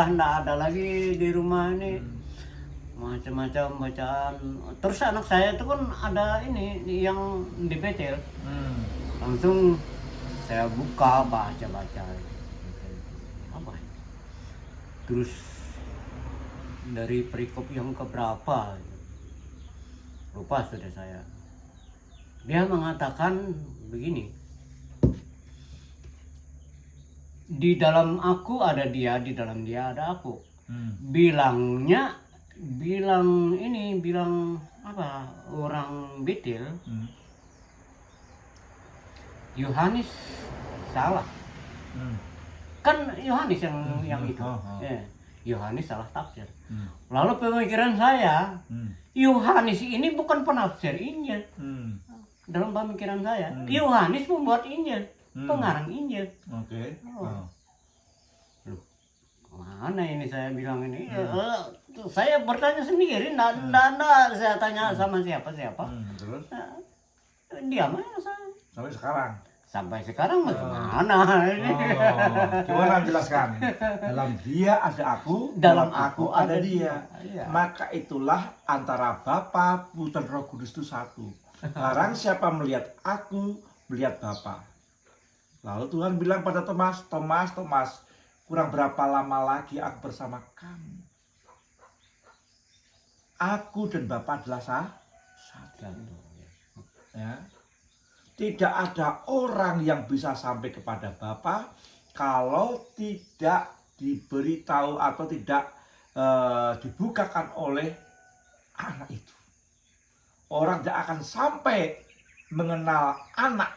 Nggak ada lagi di rumah ini macam-macam bacaan. Terus anak saya itu kan ada ini yang di betel. Langsung saya buka baca-baca. Apa? Terus dari perikop yang keberapa? Lupa sudah saya. Dia mengatakan begini. Di dalam aku ada dia, di dalam dia ada aku. Bilang apa? Orang Betel. Yohanes salah. Kan Yohanes yang itu. Yohanes salah tafsir. Lalu pemikiran saya, Yohanes ini bukan penafsir Injil. Dalam pemikiran saya, Yohanes membuat Injil, pengarang Injil. Oke. Loh, mana ini saya bilang ini? Saya bertanya sendiri, nggak saya tanya sama siapa. Terus Diam aja saya. sampai sekarang. Sampai sekarang bagaimana ini? Gimana jelaskan? Dalam dia ada aku, dalam aku ada dia. Iya. Maka itulah antara Bapa, Putra, Roh Kudus itu satu. Barang siapa melihat aku, melihat Bapa. Lalu Tuhan bilang pada Thomas, kurang berapa lama lagi aku bersama kamu? Aku dan Bapa adalah satu. Ya. Tidak ada orang yang bisa sampai kepada Bapa kalau tidak diberitahu atau tidak dibukakan oleh anak itu. Orang tidak akan sampai mengenal anak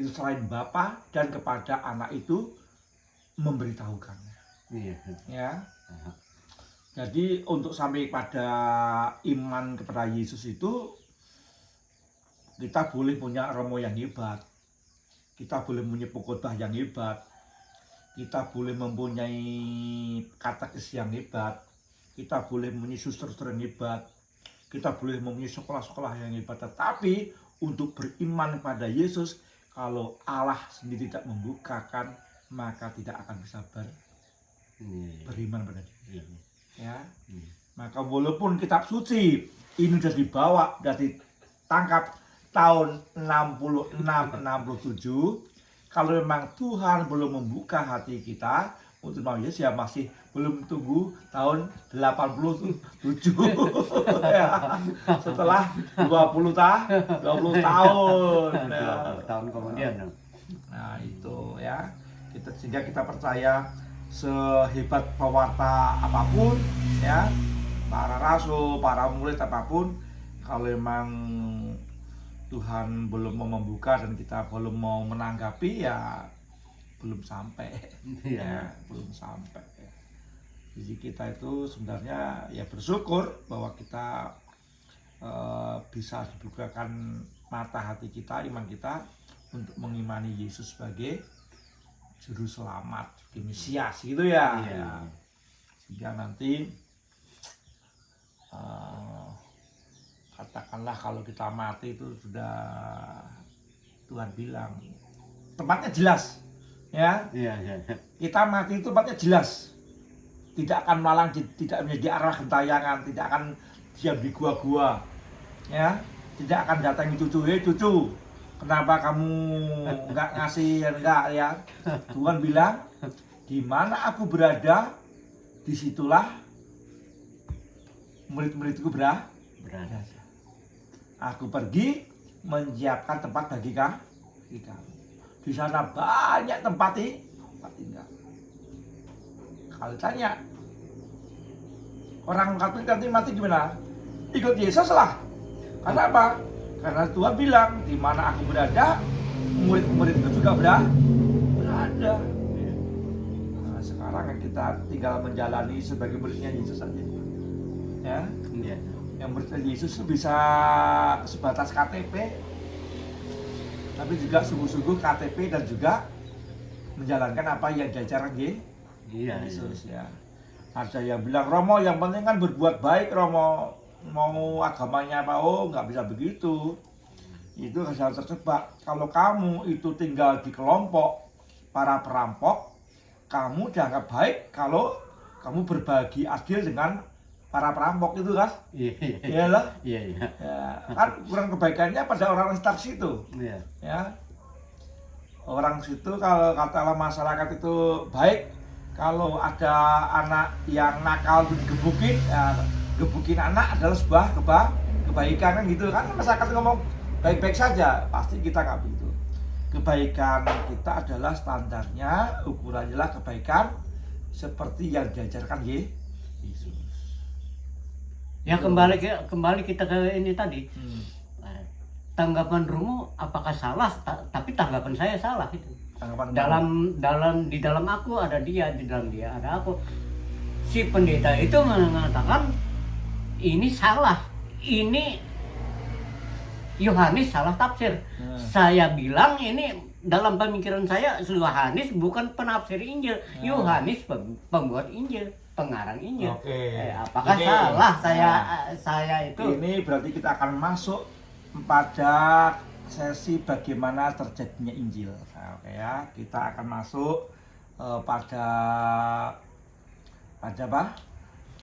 itu selain Bapa dan kepada anak itu memberitahukannya. Iya. Ya. Jadi untuk sampai pada iman kepada Yesus itu kita boleh punya romo yang hebat, kita boleh punya pengkhotbah yang hebat, kita boleh mempunyai katekis yang hebat, kita boleh mempunyai suster-suster yang hebat, kita boleh mempunyai sekolah-sekolah yang hebat. Tetapi untuk beriman pada Yesus, kalau Allah sendiri tidak membukakan, maka tidak akan bisa beriman pada Dia. Ya. Maka walaupun kitab suci ini sudah dibawa, sudah ditangkap tahun 66-67, kalau memang Tuhan belum membuka hati kita untuk mau Yesus, ya masih belum tunggu tahun 87 ya. Setelah 20 tahun ya. Tahun kemudian. Nah itu ya, sehingga kita percaya sehebat pewarta apapun ya, para rasul, para murid apapun, kalau memang Tuhan belum mau membuka dan kita belum mau menanggapi, ya belum sampai. Ya, belum sampai. Jadi kita itu sebenarnya ya bersyukur bahwa kita bisa dibukakan mata hati kita, iman kita untuk mengimani Yesus sebagai juru selamat, Mesias gitu ya. Ya. Sehingga nanti katakanlah kalau kita mati itu sudah Tuhan bilang tempatnya jelas ya. Kita mati itu tempatnya jelas, tidak akan malang, tidak menjadi arah gentayangan, tidak akan diam di gua-gua ya, tidak akan datangi cucu, cucu kenapa kamu nggak ngasih, enggak ya. Tuhan bilang di mana aku berada, disitulah murid-muridku berada. Aku pergi menyiapkan tempat bagi kamu. Di sana banyak tempat tinggal. Kalau tanya orang Katolik nanti mati gimana? Ikut Yesus lah. Karena apa? Karena Tuhan bilang di mana aku berada, murid-muridku juga berada. Nah, sekarang kita tinggal menjalani sebagai muridnya Yesus saja. Ya. Yang murid Yesus bisa sebatas KTP, tapi juga sungguh-sungguh KTP dan juga menjalankan apa yang diajarkan Yesus ya. Ada yang bilang, Romo yang penting kan berbuat baik, Romo mau agamanya apa? Oh, nggak bisa begitu. Itu kesalahan terjebak. Kalau kamu itu tinggal di kelompok para perampok, kamu dianggap baik kalau kamu berbagi adil dengan para perampok itu kan? Iya, iya. Iya lah. Iya, iya. Ya, kan kurang kebaikannya pada orang sekitar situ. Iya. Ya. Orang situ kalau katalah masyarakat itu baik, kalau ada anak yang nakal itu digebukin, ya, gebukin anak adalah sebuah kebaikan kan gitu kan. Masyarakat ngomong baik-baik saja, pasti kita nggak begitu. Kebaikan kita adalah standarnya, ukurannya adalah kebaikan seperti yang diajarkan Yesus. Ya kembali kita ke ini tadi. Tanggapan Romo apakah salah? Tapi tanggapan saya salah itu. Tanggapan Di dalam aku ada dia, di dalam dia ada aku. Si pendeta itu mengatakan ini salah. Ini Yohanes salah tafsir. Saya bilang ini dalam pemikiran saya Yohanes bukan penafsir Injil. Yohanes pembuat Injil, pengarang Injil. Oke. Apakah Ini- salah saya itu? Ini berarti kita akan masuk pada sesi bagaimana terjadinya Injil. Nah, oke ya, kita akan masuk pada apa?